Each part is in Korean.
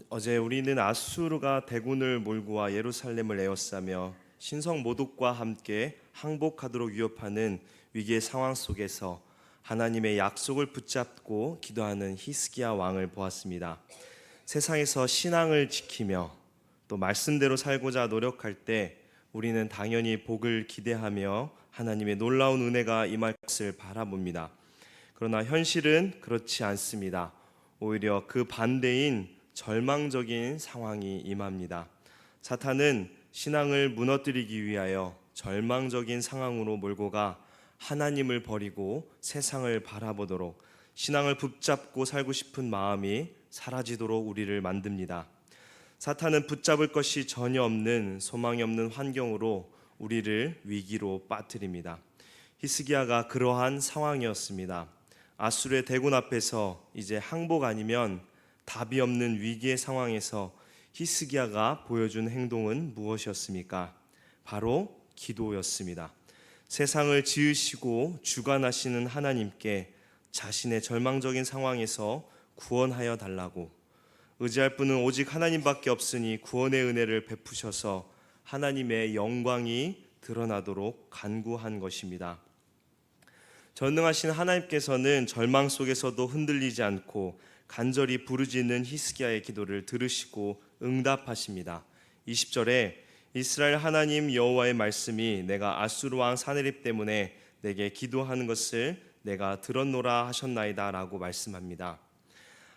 어제 우리는 아수르가 대군을 몰고 와 예루살렘을 에워싸며 신성 모독과 함께 항복하도록 위협하는 위기의 상황 속에서 하나님의 약속을 붙잡고 기도하는 히스기야 왕을 보았습니다. 세상에서 신앙을 지키며 또 말씀대로 살고자 노력할 때 우리는 당연히 복을 기대하며 하나님의 놀라운 은혜가 임할 것을 바라봅니다. 그러나 현실은 그렇지 않습니다. 오히려 그 반대인 절망적인 상황이 임합니다. 사탄은 신앙을 무너뜨리기 위하여 절망적인 상황으로 몰고 가 하나님을 버리고 세상을 바라보도록, 신앙을 붙잡고 살고 싶은 마음이 사라지도록 우리를 만듭니다. 사탄은 붙잡을 것이 전혀 없는, 소망이 없는 환경으로 우리를 위기로 빠뜨립니다. 히스기야가 그러한 상황이었습니다. 아수르의 대군 앞에서 이제 항복 아니면 답이 없는 위기의 상황에서 히스기야가 보여준 행동은 무엇이었습니까? 바로 기도였습니다. 세상을 지으시고 주관하시는 하나님께 자신의 절망적인 상황에서 구원하여 달라고, 의지할 분은 오직 하나님밖에 없으니 구원의 은혜를 베푸셔서 하나님의 영광이 드러나도록 간구한 것입니다. 전능하신 하나님께서는 절망 속에서도 흔들리지 않고 간절히 부르짖는 히스기야의 기도를 들으시고 응답하십니다. 20절에 이스라엘 하나님 여호와의 말씀이 내가 아수르 왕 사네립 때문에 내게 기도하는 것을 내가 들었노라 하셨나이다 라고 말씀합니다.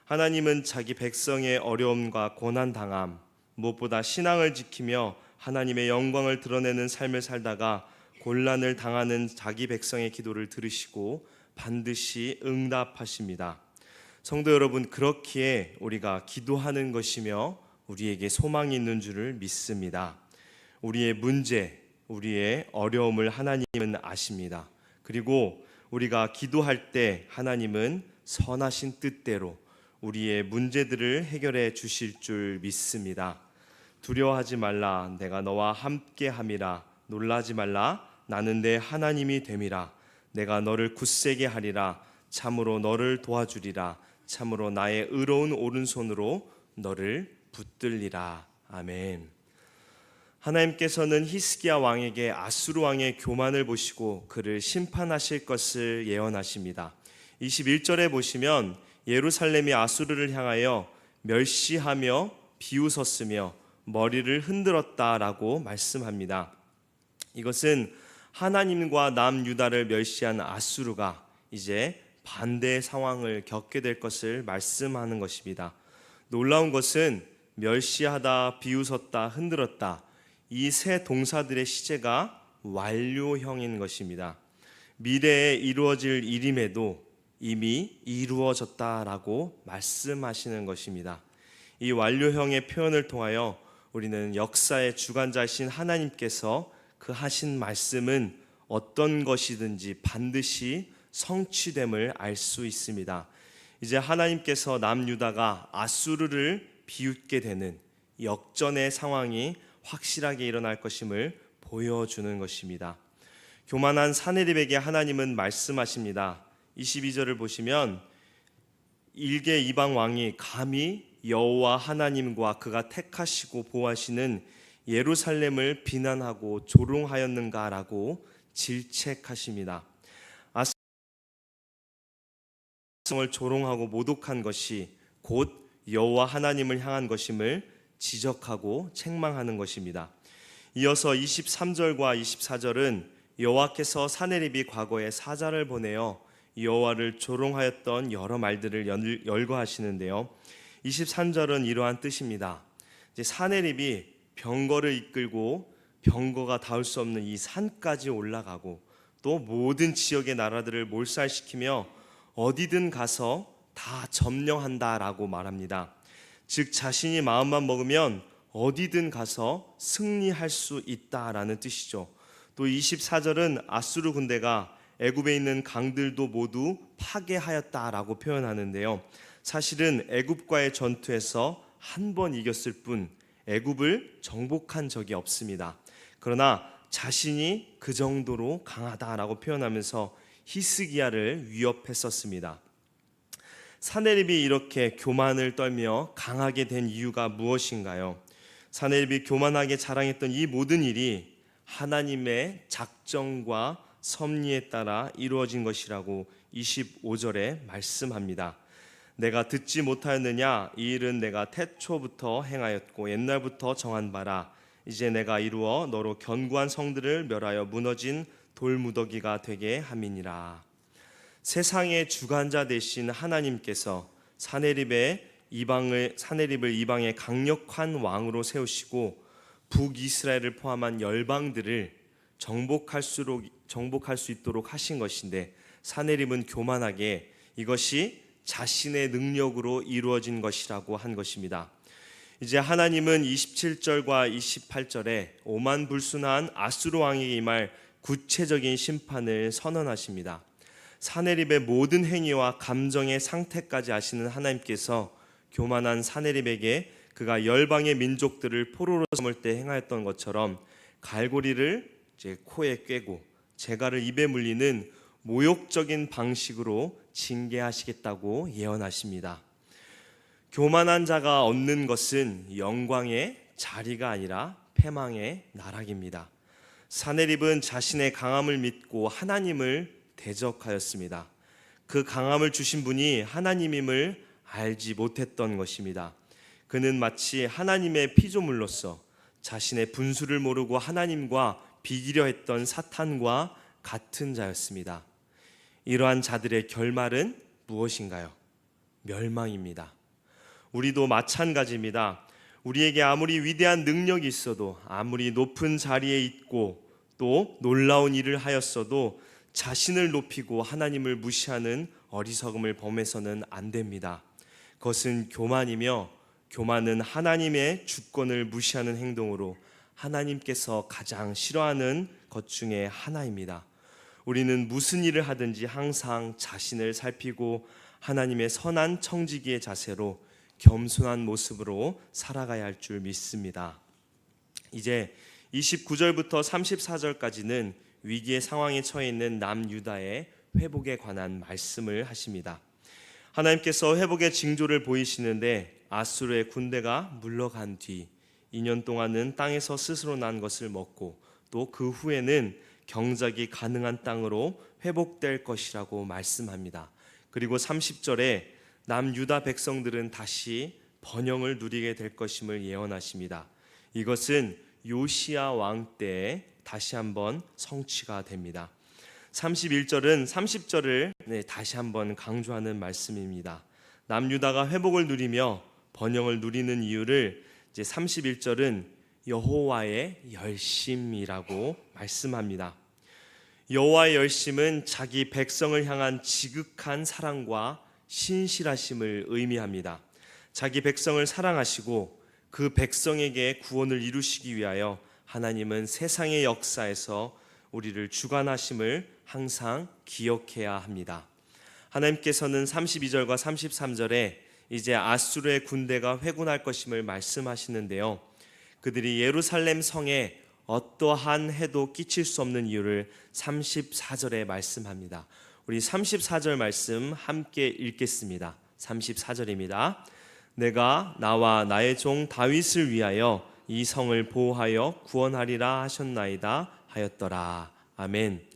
하나님은 자기 백성의 어려움과 고난당함, 무엇보다 신앙을 지키며 하나님의 영광을 드러내는 삶을 살다가 곤란을 당하는 자기 백성의 기도를 들으시고 반드시 응답하십니다. 성도 여러분, 그렇기에 우리가 기도하는 것이며 우리에게 소망이 있는 줄을 믿습니다. 우리의 문제, 우리의 어려움을 하나님은 아십니다. 그리고 우리가 기도할 때 하나님은 선하신 뜻대로 우리의 문제들을 해결해 주실 줄 믿습니다. 두려워하지 말라, 내가 너와 함께함이라. 놀라지 말라, 나는 내 하나님이 됨이라. 내가 너를 굳세게 하리라. 참으로 너를 도와주리라. 참으로 나의 의로운 오른손으로 너를 붙들리라. 아멘. 하나님께서는 히스기야 왕에게 아수르 왕의 교만을 보시고 그를 심판하실 것을 예언하십니다. 21절에 보시면 예루살렘이 아수르를 향하여 멸시하며 비웃었으며 머리를 흔들었다라고 말씀합니다. 이것은 하나님과 남유다를 멸시한 아수르가 이제 반대의 상황을 겪게 될 것을 말씀하는 것입니다. 놀라운 것은 멸시하다, 비웃었다, 흔들었다, 이 세 동사들의 시제가 완료형인 것입니다. 미래에 이루어질 일임에도 이미 이루어졌다라고 말씀하시는 것입니다. 이 완료형의 표현을 통하여 우리는 역사의 주관자이신 하나님께서 그 하신 말씀은 어떤 것이든지 반드시 성취됨을 알 수 있습니다. 이제 하나님께서 남유다가 아수르를 비웃게 되는 역전의 상황이 확실하게 일어날 것임을 보여주는 것입니다. 교만한 사네립에게 하나님은 말씀하십니다. 22절을 보시면 일개 이방 왕이 감히 여호와 하나님과 그가 택하시고 보호하시는 예루살렘을 비난하고 조롱하였는가라고 질책하십니다. 아수르를 조롱하고 모독한 것이 곧 여호와 하나님을 향한 것임을 지적하고 책망하는 것입니다. 이어서 23절과 24절은 여호와께서 사네립이 과거에 사자를 보내어 여호와를 조롱하였던 여러 말들을 열거하시는데요. 23절은 이러한 뜻입니다. 이제 사네립이 병거를 이끌고 병거가 닿을 수 없는 이 산까지 올라가고 또 모든 지역의 나라들을 몰살시키며 어디든 가서 다 점령한다라고 말합니다. 즉 자신이 마음만 먹으면 어디든 가서 승리할 수 있다라는 뜻이죠. 또 24절은 아수르 군대가 애굽에 있는 강들도 모두 파괴하였다라고 표현하는데요. 사실은 애굽과의 전투에서 한 번 이겼을 뿐 애굽을 정복한 적이 없습니다. 그러나 자신이 그 정도로 강하다라고 표현하면서 히스기야를 위협했었습니다. 사내립이 이렇게 교만을 떨며 강하게 된 이유가 무엇인가요? 사내립이 교만하게 자랑했던 이 모든 일이 하나님의 작정과 섭리에 따라 이루어진 것이라고 25절에 말씀합니다. 내가 듣지 못하였느냐? 이 일은 내가 태초부터 행하였고 옛날부터 정한 바라. 이제 내가 이루어 너로 견고한 성들을 멸하여 무너진 돌무더기가 되게 함이니라. 세상의 주관자 되신 하나님께서 사내립을 이방의 강력한 왕으로 세우시고 북이스라엘을 포함한 열방들을 정복할 수 있도록 하신 것인데, 사내립은 교만하게 이것이 자신의 능력으로 이루어진 것이라고 한 것입니다. 이제 하나님은 27절과 28절에 오만불순한 아수르 왕에게 임할 구체적인 심판을 선언하십니다. 사내립의 모든 행위와 감정의 상태까지 아시는 하나님께서 교만한 사내립에게 그가 열방의 민족들을 포로로 삼을 때 행하였던 것처럼 갈고리를 이제 코에 꿰고 재갈을 입에 물리는 모욕적인 방식으로 징계하시겠다고 예언하십니다. 교만한 자가 얻는 것은 영광의 자리가 아니라 패망의 나락입니다. 사내립은 자신의 강함을 믿고 하나님을 대적하였습니다. 그 강함을 주신 분이 하나님임을 알지 못했던 것입니다. 그는 마치 하나님의 피조물로서 자신의 분수를 모르고 하나님과 비기려 했던 사탄과 같은 자였습니다. 이러한 자들의 결말은 무엇인가요? 멸망입니다. 우리도 마찬가지입니다. 우리에게 아무리 위대한 능력이 있어도, 아무리 높은 자리에 있고 또 놀라운 일을 하였어도 자신을 높이고 하나님을 무시하는 어리석음을 범해서는 안 됩니다. 그것은 교만이며, 교만은 하나님의 주권을 무시하는 행동으로 하나님께서 가장 싫어하는 것 중에 하나입니다. 우리는 무슨 일을 하든지 항상 자신을 살피고 하나님의 선한 청지기의 자세로 겸손한 모습으로 살아가야 할 줄 믿습니다. 이제 29절부터 34절까지는 위기의 상황에 처해 있는 남유다의 회복에 관한 말씀을 하십니다. 하나님께서 회복의 징조를 보이시는데, 아수르의 군대가 물러간 뒤 2년 동안은 땅에서 스스로 난 것을 먹고 또 그 후에는 경작이 가능한 땅으로 회복될 것이라고 말씀합니다. 그리고 30절에 남유다 백성들은 다시 번영을 누리게 될 것임을 예언하십니다. 이것은 요시야 왕 때에 다시 한번 성취가 됩니다. 31절은 30절을 다시 한번 강조하는 말씀입니다. 남유다가 회복을 누리며 번영을 누리는 이유를 이제 31절은 여호와의 열심이라고 말씀합니다. 여호와의 열심은 자기 백성을 향한 지극한 사랑과 신실하심을 의미합니다. 자기 백성을 사랑하시고 그 백성에게 구원을 이루시기 위하여 하나님은 세상의 역사에서 우리를 주관하심을 항상 기억해야 합니다. 하나님께서는 32절과 33절에 이제 아수르의 군대가 회군할 것임을 말씀하시는데요, 그들이 예루살렘 성에 어떠한 해도 끼칠 수 없는 이유를 34절에 말씀합니다. 우리 34절 말씀 함께 읽겠습니다. 34절입니다. 내가 나와 나의 종 다윗을 위하여 이 성을 보호하여 구원하리라 하셨나이다 하였더라. 아멘.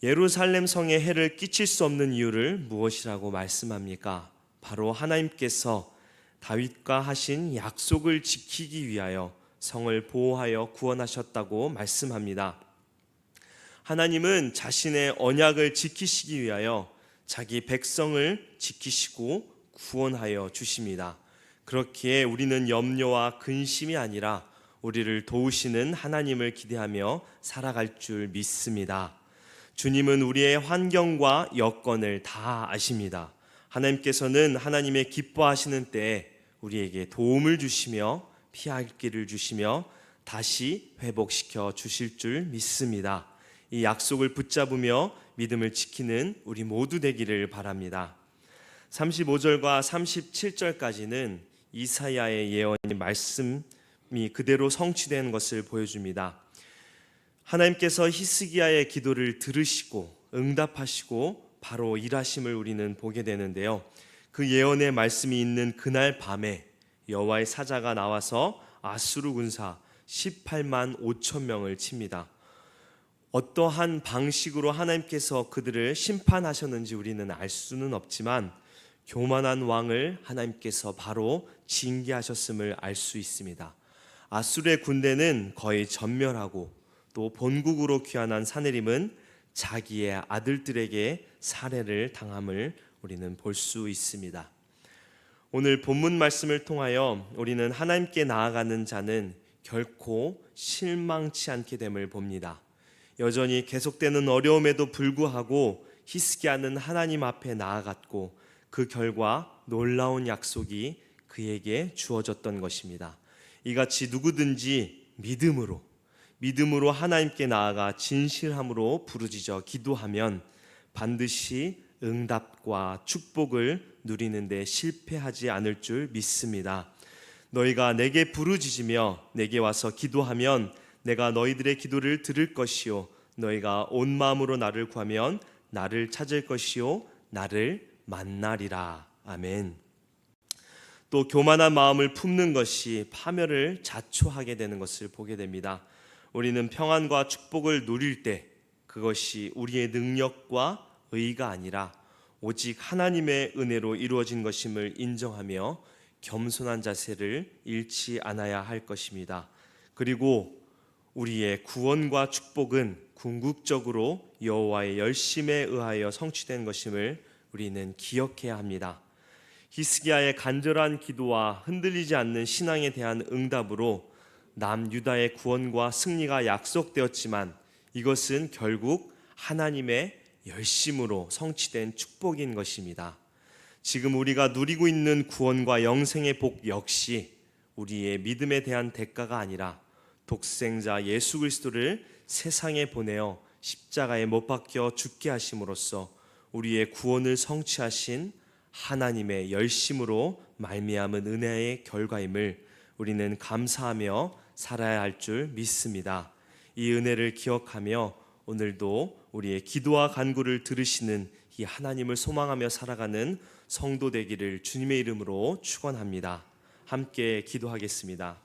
예루살렘 성에 해를 끼칠 수 없는 이유를 무엇이라고 말씀합니까? 바로 하나님께서 다윗과 하신 약속을 지키기 위하여 성을 보호하여 구원하셨다고 말씀합니다. 하나님은 자신의 언약을 지키시기 위하여 자기 백성을 지키시고 구원하여 주십니다. 그렇기에 우리는 염려와 근심이 아니라 우리를 도우시는 하나님을 기대하며 살아갈 줄 믿습니다. 주님은 우리의 환경과 여건을 다 아십니다. 하나님께서는 하나님의 기뻐하시는 때에 우리에게 도움을 주시며 피할 길을 주시며 다시 회복시켜 주실 줄 믿습니다. 이 약속을 붙잡으며 믿음을 지키는 우리 모두 되기를 바랍니다. 35절과 37절까지는 이사야의 예언이 말씀이 그대로 성취된 것을 보여줍니다. 하나님께서 히스기야의 기도를 들으시고 응답하시고 바로 일하심을 우리는 보게 되는데요, 그 예언의 말씀이 있는 그날 밤에 여호와의 사자가 나와서 아수르 군사 18만 5천 명을 칩니다. 어떠한 방식으로 하나님께서 그들을 심판하셨는지 우리는 알 수는 없지만 교만한 왕을 하나님께서 바로 징계하셨음을 알 수 있습니다. 아수르의 군대는 거의 전멸하고 또 본국으로 귀환한 사내림은 자기의 아들들에게 살해를 당함을 우리는 볼 수 있습니다. 오늘 본문 말씀을 통하여 우리는 하나님께 나아가는 자는 결코 실망치 않게 됨을 봅니다. 여전히 계속되는 어려움에도 불구하고 히스기야는 하나님 앞에 나아갔고 그 결과 놀라운 약속이 그에게 주어졌던 것입니다. 이같이 누구든지 믿음으로 하나님께 나아가 진실함으로 부르짖어 기도하면 반드시 응답과 축복을 누리는 데 실패하지 않을 줄 믿습니다. 너희가 내게 부르짖으며 내게 와서 기도하면 내가 너희들의 기도를 들을 것이요 너희가 온 마음으로 나를 구하면 나를 찾을 것이요 나를 만나리라. 아멘. 또 교만한 마음을 품는 것이 파멸을 자초하게 되는 것을 보게 됩니다. 우리는 평안과 축복을 누릴 때 그것이 우리의 능력과 의가 아니라 오직 하나님의 은혜로 이루어진 것임을 인정하며 겸손한 자세를 잃지 않아야 할 것입니다. 그리고 우리의 구원과 축복은 궁극적으로 여호와의 열심에 의하여 성취된 것임을 우리는 기억해야 합니다. 히스기야의 간절한 기도와 흔들리지 않는 신앙에 대한 응답으로 남유다의 구원과 승리가 약속되었지만 이것은 결국 하나님의 열심으로 성취된 축복인 것입니다. 지금 우리가 누리고 있는 구원과 영생의 복 역시 우리의 믿음에 대한 대가가 아니라 독생자 예수 그리스도를 세상에 보내어 십자가에 못 박혀 죽게 하심으로써 우리의 구원을 성취하신 하나님의 열심으로 말미암은 은혜의 결과임을 우리는 감사하며 살아야 할 줄 믿습니다. 이 은혜를 기억하며 오늘도 우리의 기도와 간구를 들으시는 이 하나님을 소망하며 살아가는 성도 되기를 주님의 이름으로 축원합니다. 함께 기도하겠습니다.